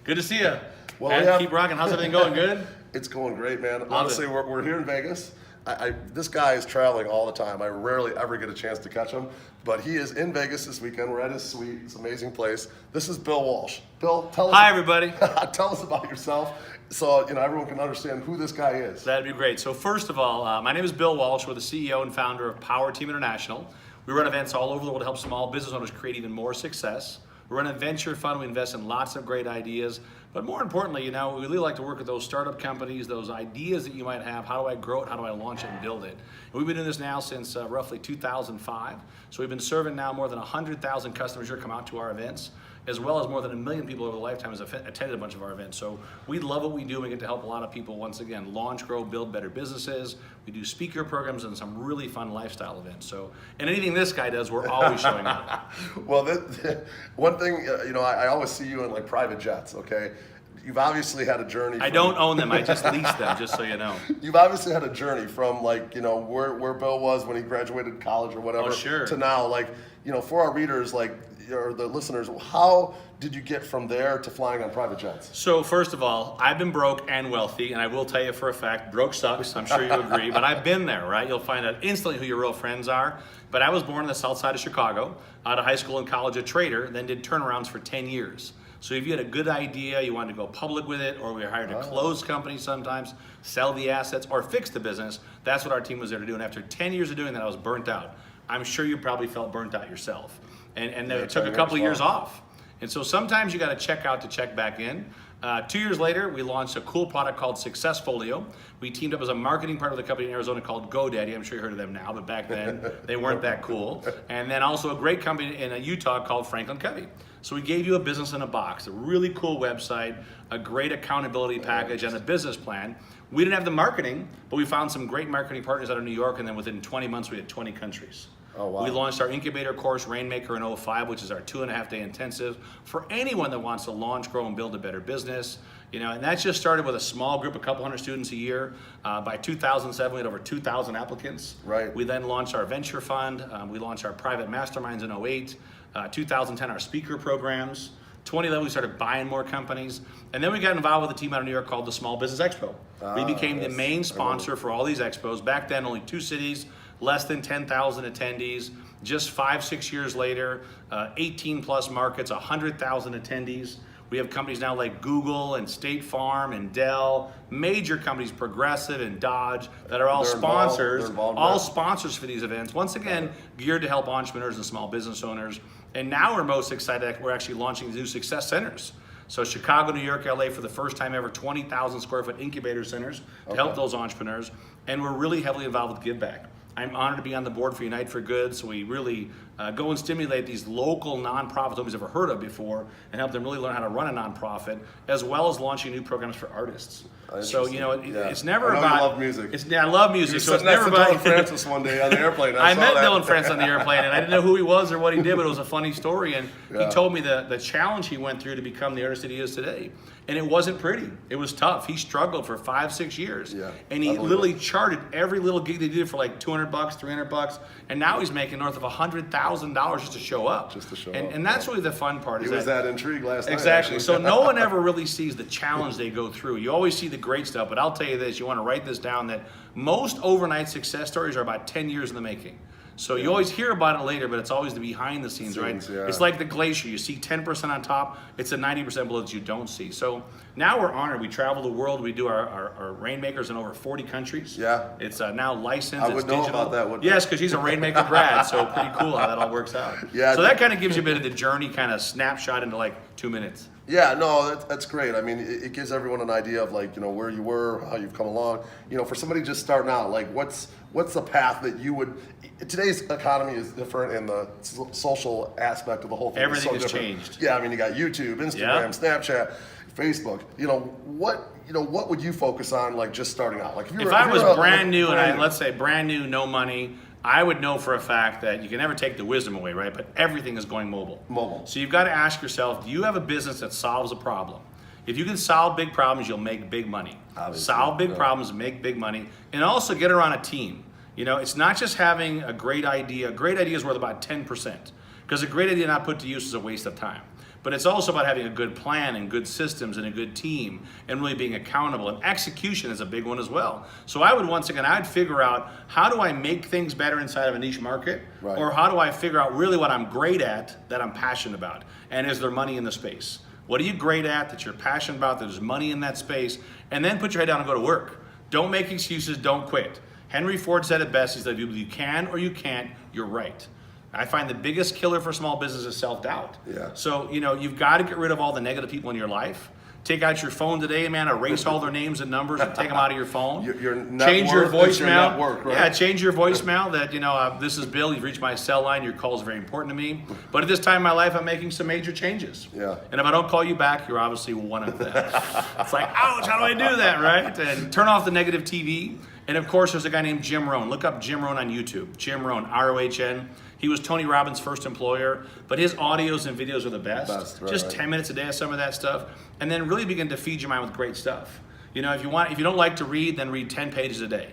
Good to see you. Well, And yeah. keep rocking. How's everything going? Good? It's going great, man. Love Honestly, it. we're here in Vegas. This guy is traveling all the time. I rarely ever get a chance to catch him, but he is in Vegas this weekend. We're at his suite. It's an amazing place. This is Bill Walsh. Bill, tell us. Hi, everybody. Tell us about yourself, so everyone can understand who this guy is. That'd be great. So first of all, my name is Bill Walsh. We're the CEO and founder of Powerteam International. We run events all over the world to help small business owners create even more success. We run a venture fund. We invest in lots of great ideas. But more importantly, we really like to work with those startup companies, those ideas that you might have. How do I grow it? How do I launch it and build it? And we've been doing this now since roughly 2005. So we've been serving now more than 100,000 customers here come out to our events, as well as more than 1 million people over the lifetime has attended a bunch of our events. So we love what we do. We get to help a lot of people, once again, launch, grow, build better businesses. We do speaker programs and some really fun lifestyle events. So, and anything this guy does, we're always showing up. Well, one thing, I always see you in like private jets, okay? You've obviously had a journey. I don't own them. I just lease them, just so you know. You've obviously had a journey from like, where Bill was when he graduated college or whatever, Oh, sure. to now, like, for our readers, like, or the listeners, how did you get from there to flying on private jets? So first of all, I've been broke and wealthy, and I will tell you for a fact, broke sucks. I'm sure you agree, but I've been there, right? You'll find out instantly who your real friends are. But I was born in the south side of Chicago, out of high school and college, a trader, then did turnarounds for 10 years. So if you had a good idea, you wanted to go public with it, or we were hired to close companies sometimes, sell the assets, or fix the business, that's what our team was there to do. And after 10 years of doing that, I was burnt out. I'm sure you probably felt burnt out yourself. And it took a couple of years off. And so sometimes you got to check out to check back in. 2 years later, we launched a cool product called Successfolio. We teamed up as a marketing partner with a company in Arizona called GoDaddy. I'm sure you heard of them now, but back then they weren't that cool. And then also a great company in Utah called Franklin Covey. So we gave you a business in a box, a really cool website, a great accountability package, and a business plan. We didn't have the marketing, but we found some great marketing partners out of New York, and then within 20 months, we had 20 countries. Oh, wow. We launched our incubator course, Rainmaker, in 2005, which is our 2.5-day intensive for anyone that wants to launch, grow, and build a better business. And that just started with a small group, a couple hundred students a year. By 2007, we had over 2,000 applicants. Right. We then launched our venture fund. We launched our private masterminds in 2008. 2010, our speaker programs. 2011, we started buying more companies. And then we got involved with a team out of New York called the Small Business Expo. We became the main sponsor for all these expos. Back then, only 2 cities, less than 10,000 attendees. Just 5-6 years later, 18 plus markets, 100,000 attendees. We have companies now like Google and State Farm and Dell, major companies, Progressive and Dodge, that are all sponsors, sponsors for these events. Once again, geared to help entrepreneurs and small business owners. And now we're most excited that we're actually launching new success centers. So Chicago, New York, LA, for the first time ever, 20,000 square foot incubator centers to help those entrepreneurs. And we're really heavily involved with Give Back. I'm honored to be on the board for Unite for Good, so we really go and stimulate these local nonprofits nobody's ever heard of before and help them really learn how to run a nonprofit, as well as launching new programs for artists. So, it's never about... I love music. I love music, so it's never about... Dylan Francis one day on the airplane. I met Dylan Francis on the airplane, and I didn't know who he was or what he did, but it was a funny story, and he told me the challenge he went through to become the artist that he is today. And it wasn't pretty. It was tough. He struggled for 5-6 years. Yeah, and he literally charted every little gig they did for like $200, $300, and now he's making north of $100,000 just to show up. Just to show up. And that's really the fun part. He was that intrigued last night. Exactly. So no one ever really sees the challenge they go through. You always see the great stuff, but I'll tell you this, you want to write this down, that most overnight success stories are about 10 years in the making. So you always hear about it later, but it's always the behind the scenes, right? Yeah. It's like the glacier. You see 10% on top, it's a 90% below that you don't see. So now we're honored. We travel the world. We do our Rainmakers in over 40 countries. Yeah. It's now licensed. I would know digital. about that, wouldn't Yes, because he's a Rainmaker grad, so pretty cool how that all works out. Yeah. So that kind of gives you a bit of the journey kind of snapshot into like 2 minutes. Yeah, no, that's great. I mean, it gives everyone an idea of like, where you were, how you've come along. For somebody just starting out, like what's the path that you would, today's economy is different and the social aspect of the whole thing Everything is has so different. changed. Yeah, I mean, you got YouTube, Instagram, Snapchat, Facebook. What would you focus on like just starting out? Like if I was brand new and let's say brand new, no money, I would know for a fact that you can never take the wisdom away, right? But everything is going mobile. So you've got to ask yourself, do you have a business that solves a problem? If you can solve big problems, you'll make big money. Obviously, solve big problems, make big money, and also get around a team. It's not just having a great idea. A great idea is worth about 10%, because a great idea not put to use is a waste of time. but it's also about having a good plan and good systems and a good team and really being accountable. And execution is a big one as well. So I would, once again, I'd figure out, how do I make things better inside of a niche market? Right. Or how do I figure out really what I'm great at that I'm passionate about? And is there money in the space? What are you great at that you're passionate about, that there's money in that space? And then put your head down and go to work. Don't make excuses, don't quit. Henry Ford said it best. He said, if you can or you can't, you're right. I find the biggest killer for small business is self-doubt. Yeah. So, you've got to get rid of all the negative people in your life. Take out your phone today, man, erase all their names and numbers and take them out of your phone. Your net change your worth is voicemail. your net worth, right? Yeah, change your voicemail that, this is Bill, you've reached my cell line, your call is very important to me. But at this time in my life, I'm making some major changes. Yeah. And if I don't call you back, you're obviously one of them. It's like, ouch, how do I do that, right? And turn off the negative TV. And of course, there's a guy named Jim Rohn. Look up Jim Rohn on YouTube. Jim Rohn, R-O-H-N. He was Tony Robbins' first employer, but his audios and videos are the best. Right, Just right. 10 minutes a day of some of that stuff, and then really begin to feed your mind with great stuff. If you don't like to read, then read 10 pages a day.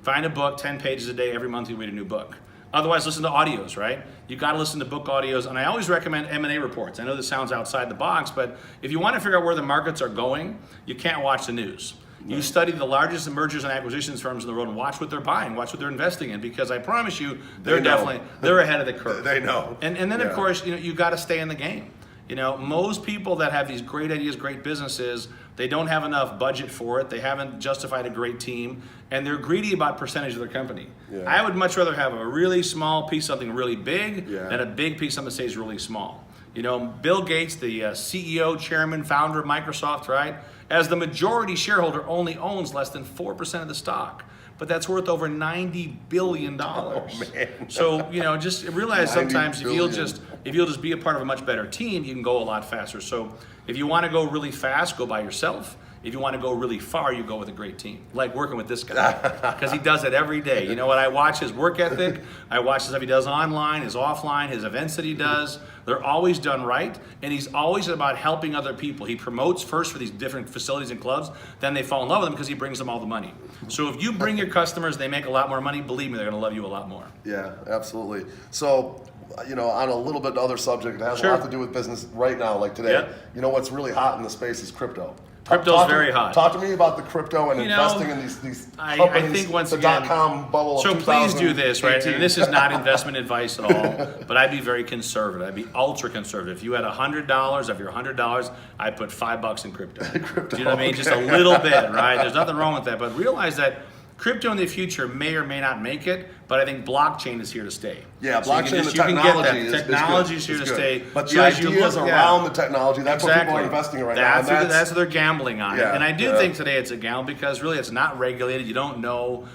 Find a book, 10 pages a day. Every month you read a new book. Otherwise, listen to audios, right? You got to listen to book audios, and I always recommend M&A reports. I know this sounds outside the box, but if you want to figure out where the markets are going, you can't watch the news. You study the largest mergers and acquisitions firms in the world and watch what they're buying, watch what they're investing in, because I promise you, they're ahead of the curve. They know. And then of course, you got to stay in the game. Most people that have these great ideas, great businesses, they don't have enough budget for it. They haven't justified a great team, and they're greedy about percentage of their company. Yeah. I would much rather have a really small piece of something really big than a big piece of something that stays really small. Bill Gates, the CEO, chairman, founder of Microsoft, right? As the majority shareholder, only owns less than 4% of the stock. But that's worth over $90 billion. Oh, man. So, just realize sometimes if you'll billion. just be a part of a much better team, you can go a lot faster. So if you want to go really fast, go by yourself. If you want to go really far, you go with a great team. Like working with this guy, because he does it every day. You know what? I watch his work ethic. I watch the stuff he does online, his offline, his events that he does. They're always done right, and he's always about helping other people. He promotes first for these different facilities and clubs, then they fall in love with him because he brings them all the money. So if you bring your customers, they make a lot more money, believe me, they're going to love you a lot more. Yeah, absolutely. So, on a little bit other subject, it has a Sure. lot to do with business right now, like today. Yeah. What's really hot in the space is crypto. Crypto's very hot. Talk to me about the crypto and investing in these companies, I think once the again, dot-com bubble of so please do this, right? 2018. And this is not investment advice at all, but I'd be very conservative. I'd be ultra conservative. If you had $100 of your $100, I'd put $5 in crypto. Crypto, Do you know what I mean? Just a little bit, right? There's nothing wrong with that, but realize that crypto in the future may or may not make it, but I think blockchain is here to stay. Yeah, So you blockchain, can just- the you can get that. technology is Technology good. is here It's to good. stay. But So the as you ideas look- around the technology, that's what people are Exactly. investing in right now. And That's what they're gambling on. Yeah, And I do yeah. think today it's a gamble because really it's not regulated. You don't know,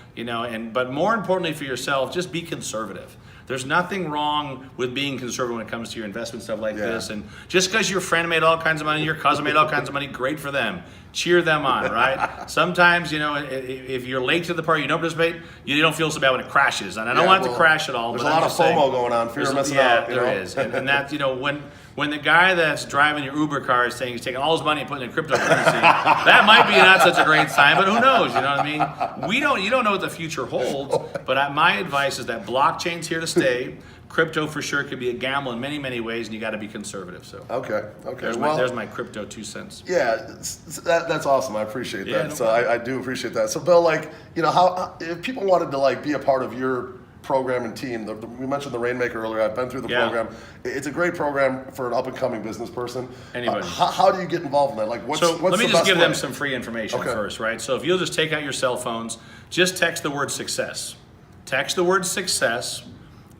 but more importantly for yourself, just be conservative. There's nothing wrong with being conservative when it comes to your investment stuff like this. And just because your friend made all kinds of money, your cousin made all kinds of money, great for them. Cheer them on, right? Sometimes, if you're late to the party, you don't participate, you don't feel so bad when it crashes. And I don't want it to crash at all. There's but a I'm lot of just saying, FOMO going on, fear of missing out. there is. And that, when the guy that's driving your Uber car is saying he's taking all his money and putting it in cryptocurrency, that might be not such a great sign, but who knows, you know what I mean? You don't know what the future holds, but my advice is that blockchain's here to stay. Crypto for sure could be a gamble in many, many ways, and you got to be conservative. So Okay. there's my crypto 2 cents. Yeah, that's awesome. I appreciate Yeah, that. no So problem. I do appreciate that. So Bill, how if people wanted to be a part of your program and team, we mentioned the Rainmaker earlier. I've been through the program. It's a great program for an up and coming business person. Anybody. How do you get involved in that? What's So let me the just best give them way? some free information Okay. first, right? So if you'll just take out your cell phones, just text the word success. Text the word success,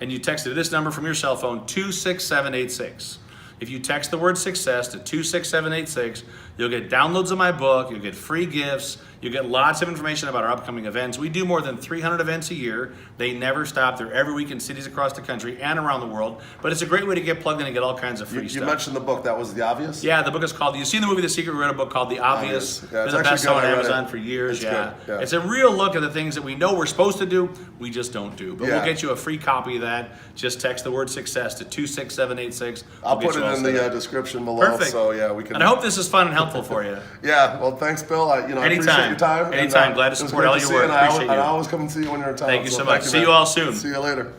and you text it to this number from your cell phone, 26786. If you text the word success to 26786, you'll get downloads of my book, you'll get free gifts, you'll get lots of information about our upcoming events. We do more than 300 events a year. They never stop. They're every week in cities across the country and around the world. But it's a great way to get plugged in and get all kinds of free You stuff. mentioned the book. That was The Obvious? Yeah, the book is called, you've seen the movie The Secret, we read a book called The Obvious. Yeah, It's it's the actually best seller good. on I read Amazon it. for years, It's yeah. good, yeah. It's a real look at the things that we know we're supposed to do, we just don't do. But Yeah. we'll get you a free copy of that. Just text the word success to 26786. I'll We'll put get it you all in set the up. description below. Perfect. So yeah, we can. And I hope this is fun and helpful for you. Yeah. Well, thanks, Bill. I appreciate your time. Anytime. Glad to it was support great all to your see you, work. and Appreciate I you. always come and see you when you're in town. Thank you so thank much. See man. you all soon. See you later.